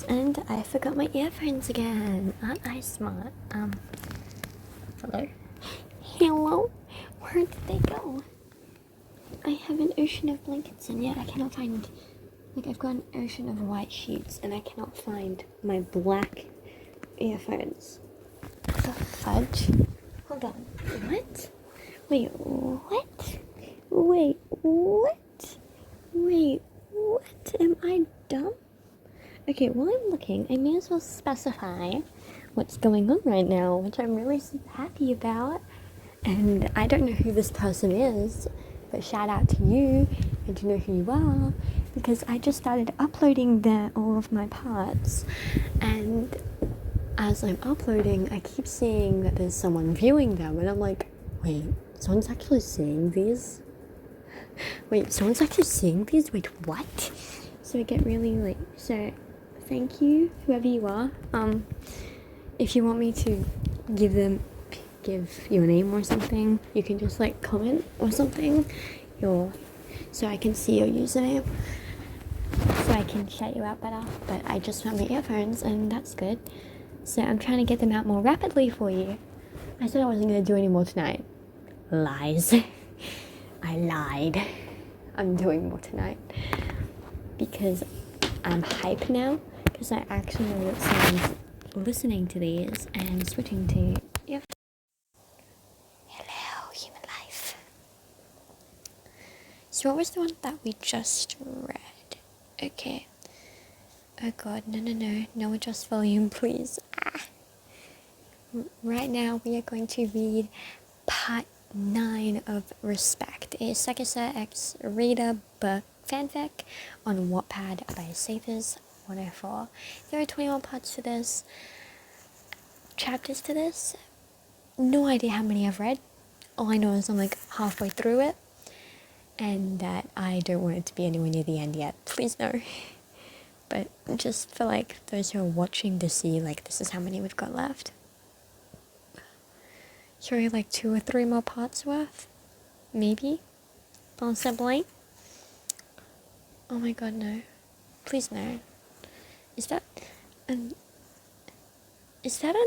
And I forgot my earphones again. Aren't I smart? Hello? Hello? Where did they go? I have an ocean of blankets and yet I cannot find... Like, I've got an ocean of white sheets and I cannot find my black earphones. The fudge? Hold on. What? Wait, what? Wait, what? Wait, what? Am I dumb? Okay, while I'm looking, I may as well specify what's going on right now, which I'm really happy about. And I don't know who this person is, but shout out to you, and you know who you are, because I just started uploading all of my parts, and as I'm uploading, I keep seeing that there's someone viewing them, and I'm like, wait, someone's actually seeing these? Wait, someone's actually seeing these? Wait, what? So I get really like, so thank you, whoever you are. If you want me to give you a name or something, you can just like comment or something, so I can see your username, so I can shout you out better. But I just found my earphones and that's good. So I'm trying to get them out more rapidly for you. I said I wasn't going to do any more tonight. Lies. I lied. I'm doing more tonight because I'm hype now, because I actually know what sounds listening to these and switching to Hello, human life. So what was the one that we just read? Okay. Oh god, no adjust volume, please. Right now we are going to read part 9 of Respect, a Sakusa X Reader book fanfic on Wattpad by Safers 104. There are 21 parts to this, chapters to this. No idea how many I've read. All I know is I'm like halfway through it, and that I don't want it to be anywhere near the end yet. Please no. But just for like those who are watching to see, like, this is how many we've got left. Surely like 2 or 3 more parts worth? Maybe? Possibly? Oh my god, no. Please no. Is that a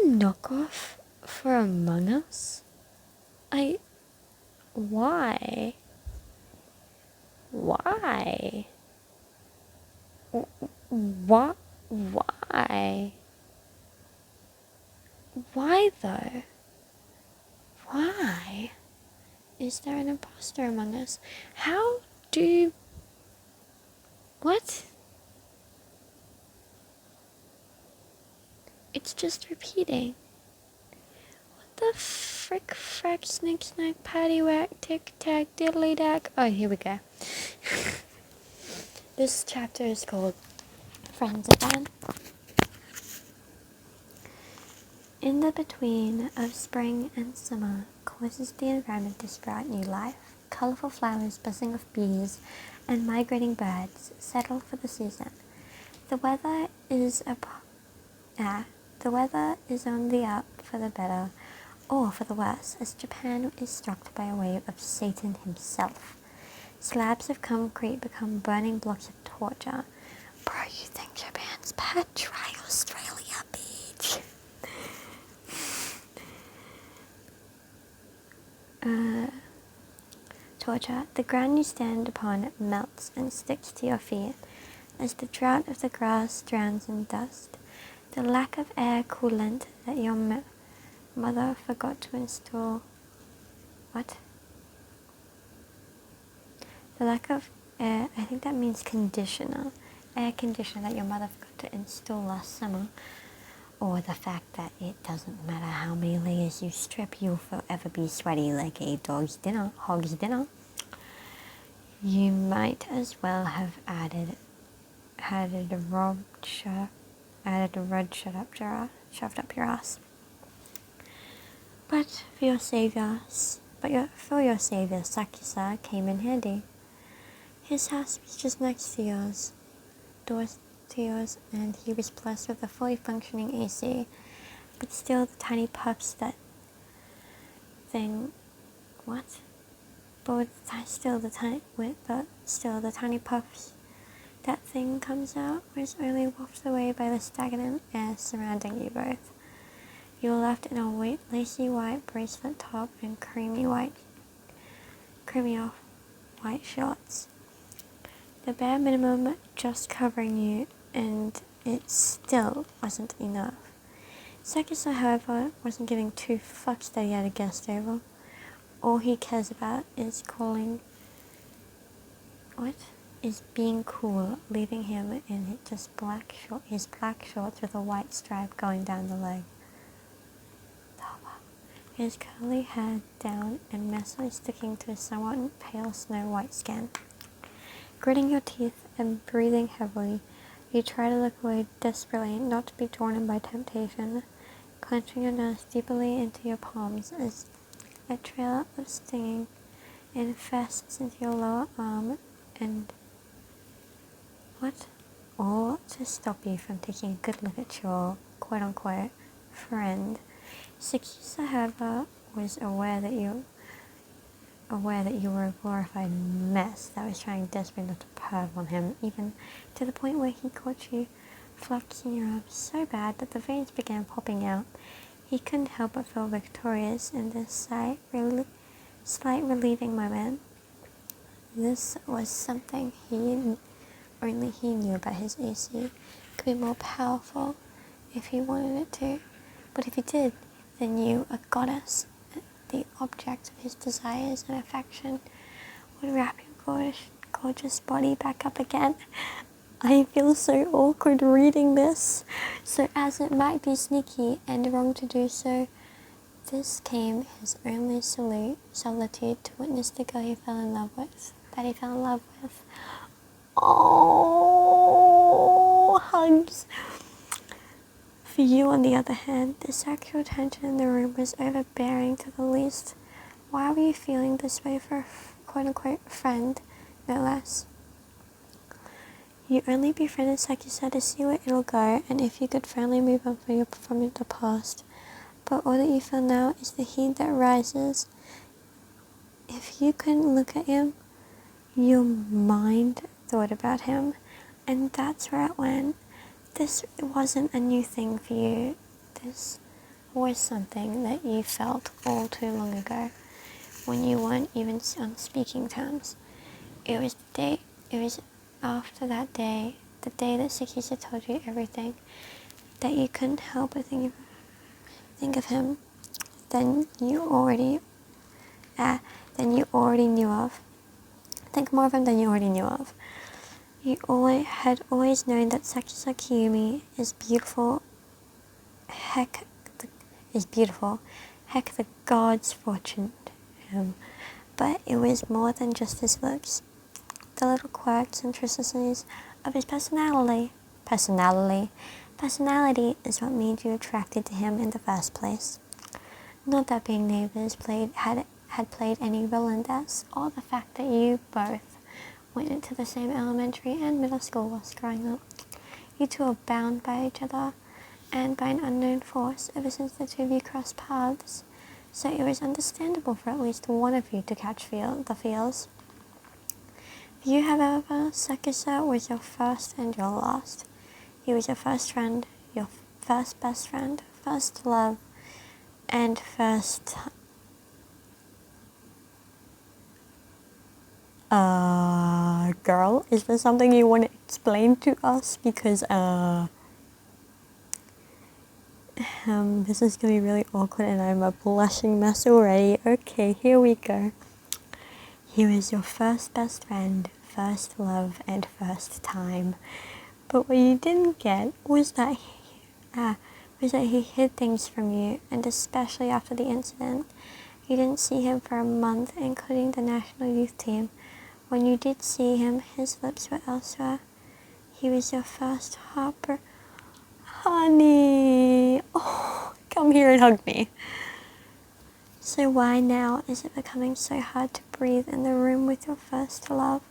knockoff for Among Us? Why? Why? What? Why? Why though? Why? Is there an imposter among us? How do... What? It's just repeating. What the frick, frack, snick, snack, patty, whack, tic, tac, diddly, dack. Oh, here we go. This chapter is called Friends Again. In the between of spring and summer causes the environment to sprout new life. Colorful flowers, buzzing of bees, and migrating birds settle for the season. The weather is on the up for the better or for the worse, as Japan is struck by a wave of Satan himself. Slabs of concrete become burning blocks of torture. Bro, you think Japan's bad? Try Australia, bitch. Torture. The ground you stand upon melts and sticks to your feet as the drought of the grass drowns in dust. The lack of air coolant that your mother forgot to install. What? The lack of air, I think that means conditioner. Air conditioner that your mother forgot to install last summer. Or the fact that it doesn't matter how many layers you strip, you'll forever be sweaty like a hog's dinner. You might as well have added a rod shoved up your ass. But for your savior, Sakusa came in handy. His house was just next to yours, doors to yours, and he was blessed with a fully functioning AC. But still, the tiny puffs that thing. What? But still, the tiny puffs that thing comes out was only wafted away by the stagnant air surrounding you both. You were left in a lacy white bracelet top and creamy off-white shorts. The bare minimum just covering you, and it still wasn't enough. Sakusa, however, wasn't giving two fucks that he had a guest over. All he cares about is being cool, leaving him in just his black shorts with a white stripe going down the leg. His curly hair down and messily sticking to his somewhat pale snow-white skin. Gritting your teeth and breathing heavily, you try to look away desperately, not to be drawn in by temptation, clenching your nose deeply into your palms as a trail of stinging infests into your lower arm and all to stop you from taking a good look at your quote-unquote friend. Sakusa, however, was aware that you were a glorified mess that was trying desperately not to perv on him, even to the point where he caught you flexing your arms so bad that the veins began popping out. He couldn't help but feel victorious in this slight relieving moment. This was something only he knew about his AC. Could be more powerful if he wanted it to, but if he did, then you, a goddess, the object of his desires and affection, would wrap your gorgeous body back up again. I feel so awkward reading this, so as it might be sneaky and wrong to do so, this came his only solitude to witness the girl he fell in love with. Oh, hugs. For you, on the other hand, the sexual tension in the room was overbearing to the least. Why were you feeling this way for a quote-unquote friend, no less? You only befriended Sakusa to see where it'll go, and if you could finally move on from the past. But all that you feel now is the heat that rises. If you couldn't look at him, your mind thought about him, and that's where it went. This wasn't a new thing for you. This was something that you felt all too long ago, when you weren't even on speaking terms. It was after that day, the day that Sakusa told you everything, that you couldn't help but think of him. Then you already knew of. Think more of him than you already knew of. You had always known that Sakusa Kiyumi is beautiful. Heck, the gods fortuned him. But it was more than just his looks. The little quirks and intricacies of his personality is what made you attracted to him in the first place. Not that being neighbors had played any role in this, or the fact that you both went into the same elementary and middle school whilst growing up. You two are bound by each other, and by an unknown force ever since the two of you crossed paths, so it was understandable for at least one of you to catch the feels. For you, however, Sakusa was your first and your last. He was your first friend, your first best friend, first love, and first... girl, is there something you want to explain to us? Because, this is going to be really awkward and I'm a blushing mess already. Okay, here we go. He was your first best friend, first love, and first time. But what you didn't get was that he hid things from you, and especially after the incident. You didn't see him for a month, including the national youth team. When you did see him, his lips were elsewhere. He was your first heartbreak. Honey! Oh, come here and hug me. So why now is it becoming so hard to breathe in the room with your first love?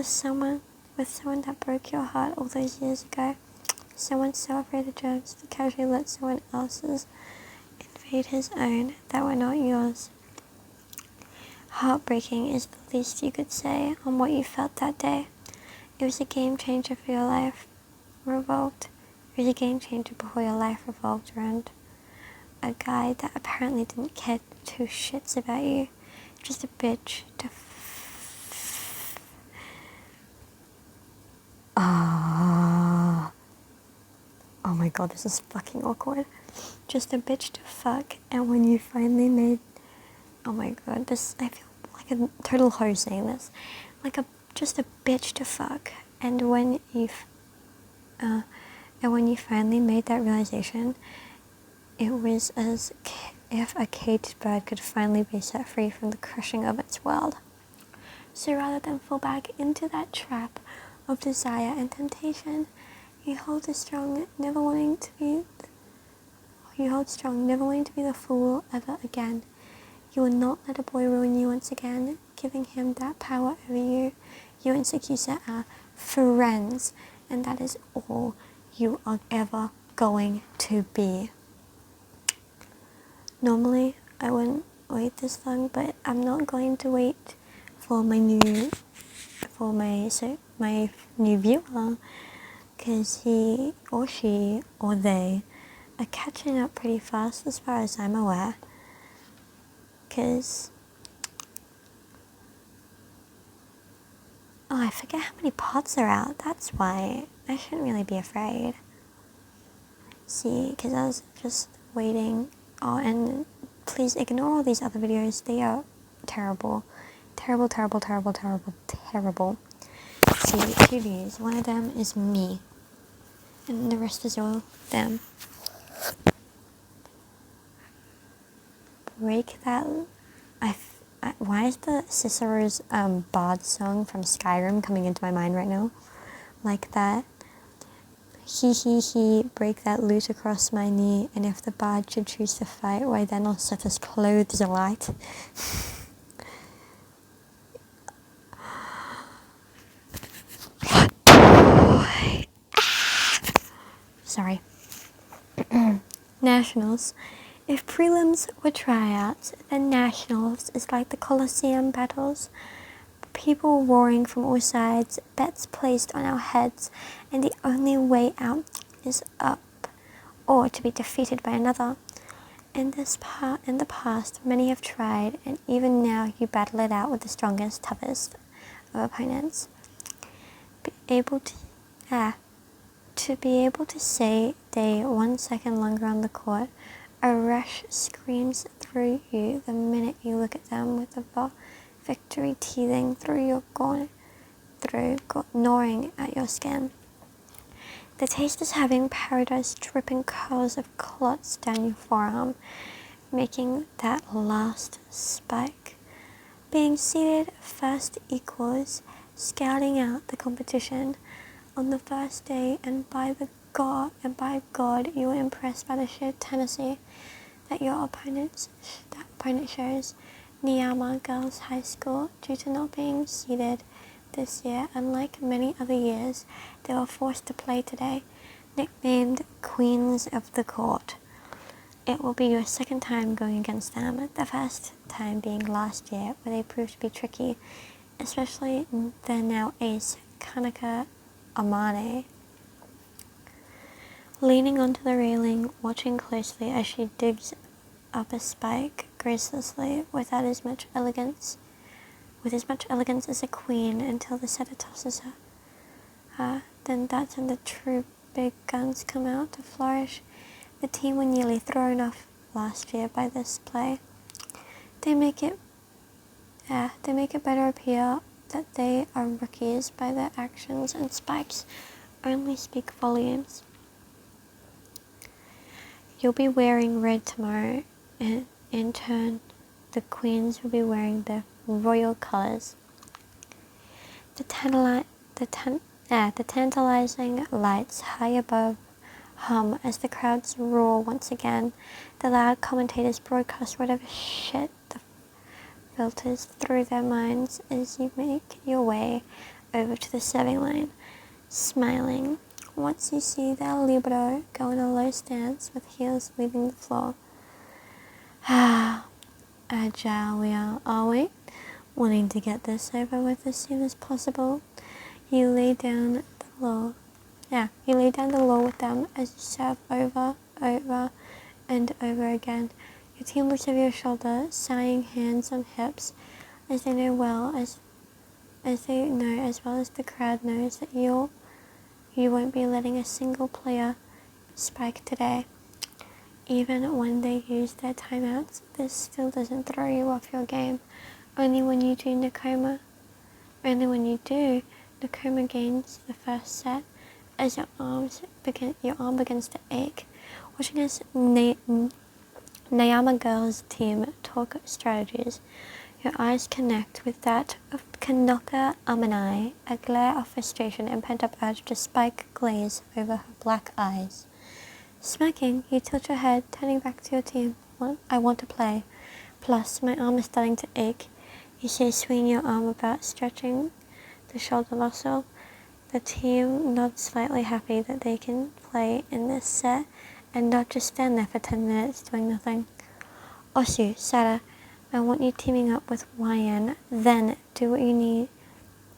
Someone that broke your heart all those years ago. Someone so afraid of germs to casually let someone else's invade his own that were not yours. Heartbreaking is the least you could say on what you felt that day. It was a game changer for your life revolved. It was a game changer before your life revolved around a guy that apparently didn't care two shits about you. Just a bitch to oh my god, this is fucking awkward. Just a bitch to fuck, and when you finally made, oh my god, this, I feel like a total hoe saying this, just a bitch to fuck, and when you finally made that realization, it was as if a caged bird could finally be set free from the crushing of its world. So rather than fall back into that trap of desire and temptation, you hold strong, never wanting to be the fool ever again. You will not let a boy ruin you once again, giving him that power over you. You and Sakusa are friends, and that is all you are ever going to be. Normally, I wouldn't wait this long, but I'm not going to wait for my new viewer, because he or she or they are catching up pretty fast as far as I'm aware. Because I forget how many pods are out. That's why I shouldn't really be afraid. See, because I was just waiting. Oh, and please ignore all these other videos. They are terrible. Terrible. See, 2 views. One of them is me, and the rest is all them. Break that. Why is the Cicero's bard song from Skyrim coming into my mind right now? Like that. He, break that lute across my knee, and if the bard should choose to fight, why then I'll set his clothes alight. Sorry. Nationals. If prelims were tryouts, then nationals is like the Colosseum battles. People roaring from all sides, bets placed on our heads, and the only way out is up, or to be defeated by another. In the past, many have tried, and even now you battle it out with the strongest, toughest of opponents. To be able to say they 1 second longer on the court, a rush screams through you the minute you look at them, with the victory teething through your gnawing at your skin. The taste is having paradise dripping curls of clots down your forearm, making that last spike. Being seated first equals scouting out the competition on the first day, and by God, you were impressed by the sheer tenacity that your opponent shows. Niyama Girls High School, due to not being seeded this year, unlike many other years, they were forced to play today. Nicknamed Queens of the Court, it will be your second time going against them, the first time being last year, where they proved to be tricky, especially their now ace, Kanaka Amane. Leaning onto the railing, watching closely as she digs up a spike gracelessly, with as much elegance as a queen, until the setter tosses her. Then that's when the true big guns come out to flourish. The team were nearly thrown off last year by this play. They make it better appear that they are rookies by their actions, and spikes only speak volumes. You'll be wearing red tomorrow, and in turn, the queens will be wearing their royal colours. The tantalizing lights high above hum as the crowds roar once again. The loud commentators broadcast whatever shit the filters through their minds as you make your way over to the serving line, smiling once you see their libero go in a low stance with heels leaving the floor. Agile we are we? Wanting to get this over with as soon as possible. You lay down the law. You lay down the law with them as you serve over and over again. Your team looks over your shoulder, sighing, hands on hips, as they know as well as the crowd knows that you won't be letting a single player spike today. Even when they use their timeouts, this still doesn't throw you off your game. Only when you do, Nakoma gains the first set as your arm begins to ache. Watching as Nayama girls team talk strategies, your eyes connect with that of Kanoka Amanai, a glare of frustration and pent-up urge to spike glaze over her black eyes. Smacking, you tilt your head, turning back to your team. I want to play. Plus, my arm is starting to ache. You say, swinging your arm about, stretching the shoulder muscle. The team nods slightly, happy that they can play in this set and not just stand there for 10 minutes doing nothing. Osu, Sada, I want you teaming up with YN, then do what you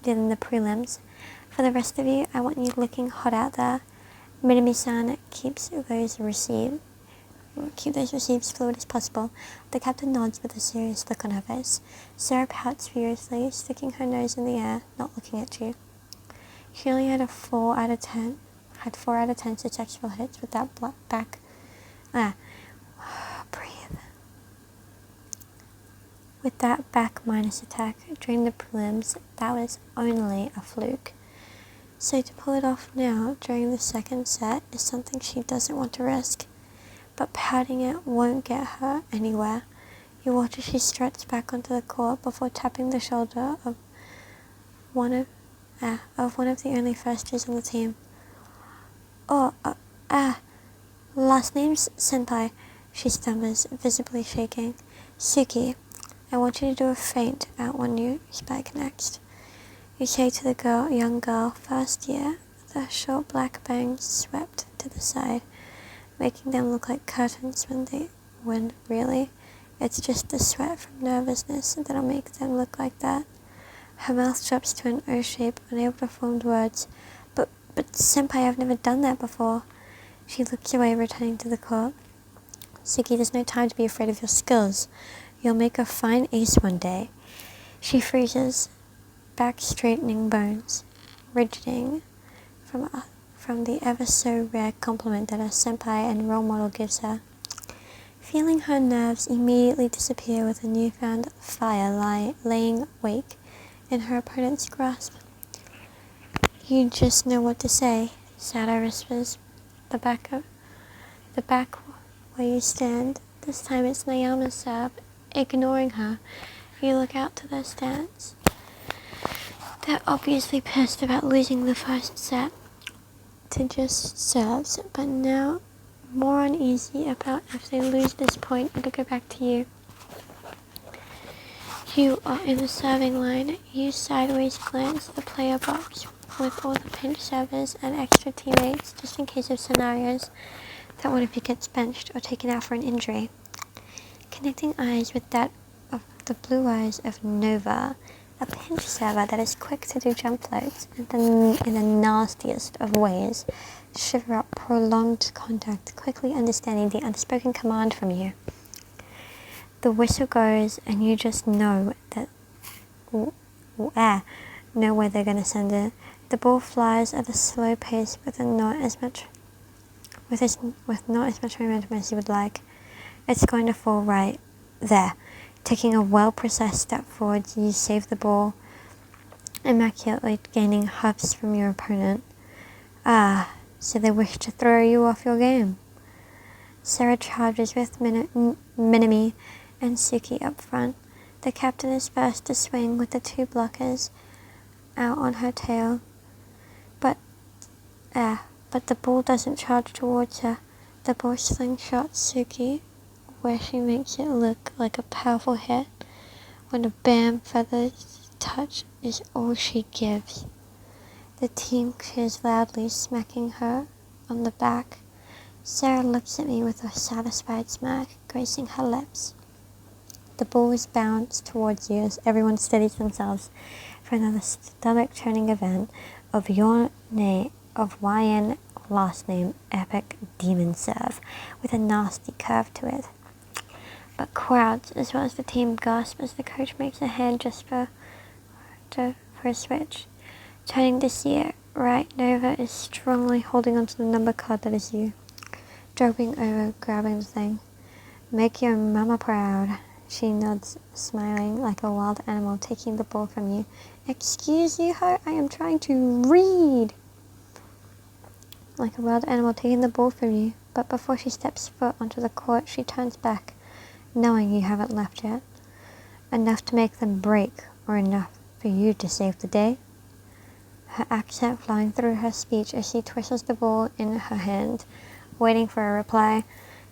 did in the prelims. For the rest of you, I want you looking hot out there. Minami-san keep those receives fluid as possible. The captain nods with a serious look on her face. Sarah pouts furiously, sticking her nose in the air, not looking at you. She only had 4 out of 10 successful hits with that back. Breathe. With that back minus attack during the prelims, that was only a fluke. So to pull it off now during the second set is something she doesn't want to risk. But pouting it won't get her anywhere. You watch as she struts back onto the court before tapping the shoulder of one of the only firsters on the team. Last name's Senpai, she stammers, visibly shaking. Suki, I want you to do a feint out when you spike next. You say to the young girl, first year, the short black bangs swept to the side, making them look like curtains when really, it's just the sweat from nervousness that'll make them look like that. Her mouth drops to an O shape, unable to form words. But Senpai, I've never done that before. She looks away, returning to the court. Suki, there's no time to be afraid of your skills. You'll make a fine ace one day. She freezes, back straightening bones, rigiding from the ever so rare compliment that her senpai and role model gives her. Feeling her nerves immediately disappear with a newfound fire laying wake in her opponent's grasp. You just know what to say, Sada whispers. The back where you stand. This time it's Nayama's serve. Ignoring her, you look out to their stands. They're obviously pissed about losing the first set to just serves, but now more uneasy about if they lose this point it'll go back to you. You are in the serving line. You sideways glance at the player box with all the pinch servers and extra teammates just in case of scenarios that one of you gets benched or taken out for an injury. Connecting eyes with that of the blue eyes of Nova, a pinch server that is quick to do jump floats and then in the nastiest of ways shiver up prolonged contact, quickly understanding the unspoken command from you. The whistle goes and you just know that know where they're gonna send it. The ball flies at a slow pace with not as much momentum as you would like. It's going to fall right there. Taking a well-precise step forward, you save the ball, immaculately gaining huffs from your opponent. So they wish to throw you off your game. Sarah charges with Minami and Suki up front. The captain is first to swing with the 2 blockers out on her tail. But the ball doesn't charge towards her. The ball slingshots Suki, where she makes it look like a powerful hit when a bam feather touch is all she gives. The team cheers loudly, smacking her on the back. Sarah looks at me with a satisfied smirk, gracing her lips. The ball is bounced towards you as everyone steadies themselves for another stomach-churning event, of YN last name Epic Demon Serve with a nasty curve to it. But crowds, as well as the team, gasp as the coach makes a hand gesture for a switch. Turning to see it, right, Nova is strongly holding onto the number card that is you. Dropping over, grabbing the thing. Make your mama proud. She nods, smiling like a wild animal taking the ball from you. Excuse you, ho? I am trying to read. Like a wild animal taking the ball from you, but before she steps foot onto the court, she turns back, knowing you haven't left yet. Enough to make them break, or enough for you to save the day? Her accent flying through her speech as she twistles the ball in her hand, waiting for a reply.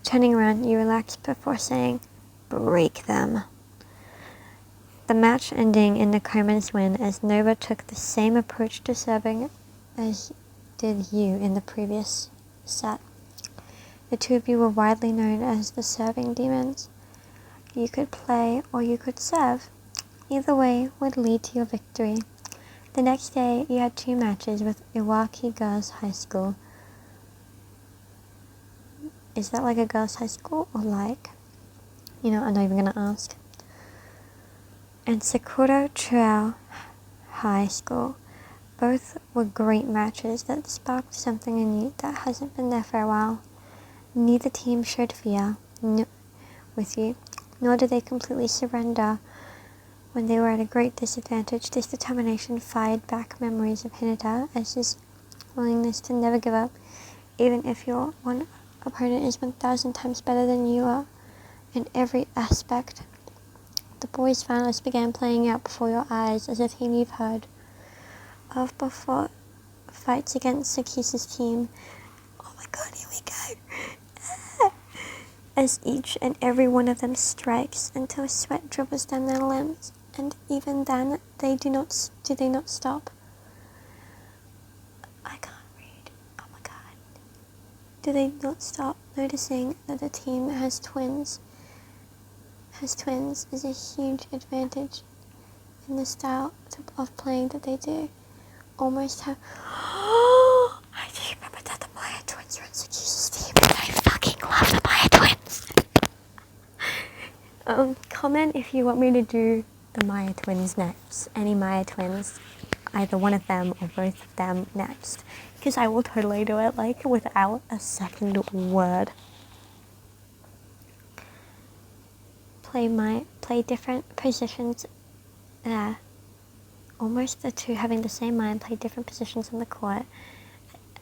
Turning around, you relax before saying, break them. The match ending in Nakoma's win as Nova took the same approach to serving as did you in the previous set. The two of you were widely known as the serving demons. You could play or you could serve. Either way would lead to your victory. The next day, you had 2 matches with Iwaki Girls High School. Is that like a girls' high school or like? I'm not even going to ask. And Sakura Trail High School. Both were great matches that sparked something in you that hasn't been there for a while. Neither team showed fear with you, nor did they completely surrender when they were at a great disadvantage. This determination fired back memories of Hinata as his willingness to never give up, even if your one opponent is 1,000 times better than you are in every aspect. The boys' finalists began playing out before your eyes as if you've heard of before. Fights against Sakusa's team. Oh my god, here we go. As each and every one of them strikes until sweat dribbles down their limbs, and even then do they not stop? I can't read. Oh my god. Do they not stop noticing that the team has twins? Has twins is a huge advantage in the style of playing that they do. Almost have. I do remember that the Maya twins are on Sakusa's team, and I fucking love the Maya twins. Comment if you want me to do the Maya twins next. Any Maya twins, either one of them or both of them next, because I will totally do it like without a second word. Play different positions. Almost the two having the same mind play different positions on the court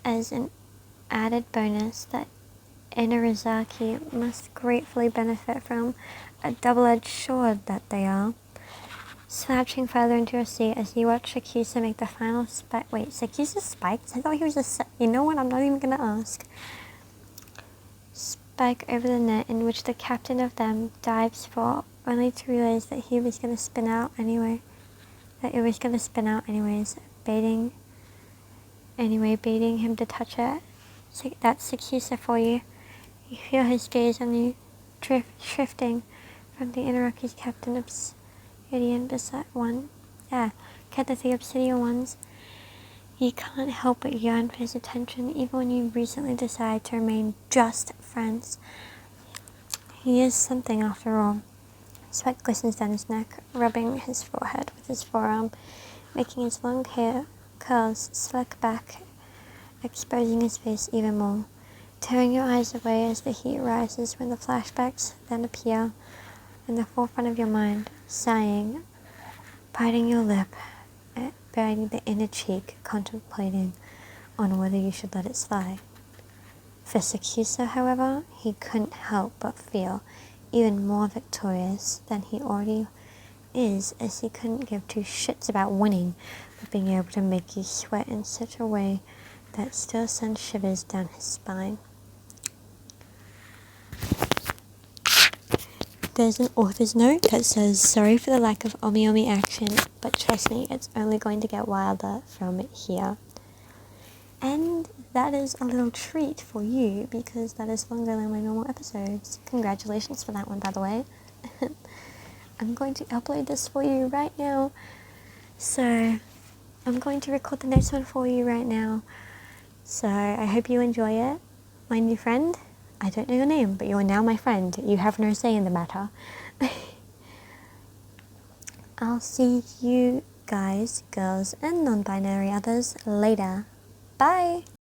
as an added bonus that Inarizaki must gratefully benefit from, a double-edged sword that they are. Slouching further into your seat as you watch Sakusa make the final spike. Wait, Sakusa spiked? I thought he was you know what, I'm not even gonna ask. Spike over the net in which the captain of them dives for, only to realize that he was gonna spin out anyway. That it was gonna spin out anyways, baiting him to touch it. That's Sakusa for you. You feel his gaze on you, shifting from the Inaraki's captain Obsidian the Obsidian ones. You can't help but yearn for his attention, even when you recently decide to remain just friends. He is something after all. Sweat glistens down his neck, rubbing his forehead with his forearm, making his long hair curls slick back, exposing his face even more. Tearing your eyes away as the heat rises when the flashbacks then appear in the forefront of your mind, sighing, biting your lip, biting the inner cheek, contemplating on whether you should let it slide. For Sakusa, however, he couldn't help but feel even more victorious than he already is, as he couldn't give 2 shits about winning, but being able to make you sweat in such a way that still sends shivers down his spine. There's an author's note that says, sorry for the lack of omi action, but trust me, it's only going to get wilder from here. And that is a little treat for you, because that is longer than my normal episodes. Congratulations for that one, by the way. I'm going to upload this for you right now. So, I'm going to record the next one for you right now. So I hope you enjoy it. My new friend, I don't know your name, but you are now my friend. You have no say in the matter. I'll see you guys, girls, and non-binary others later. Bye!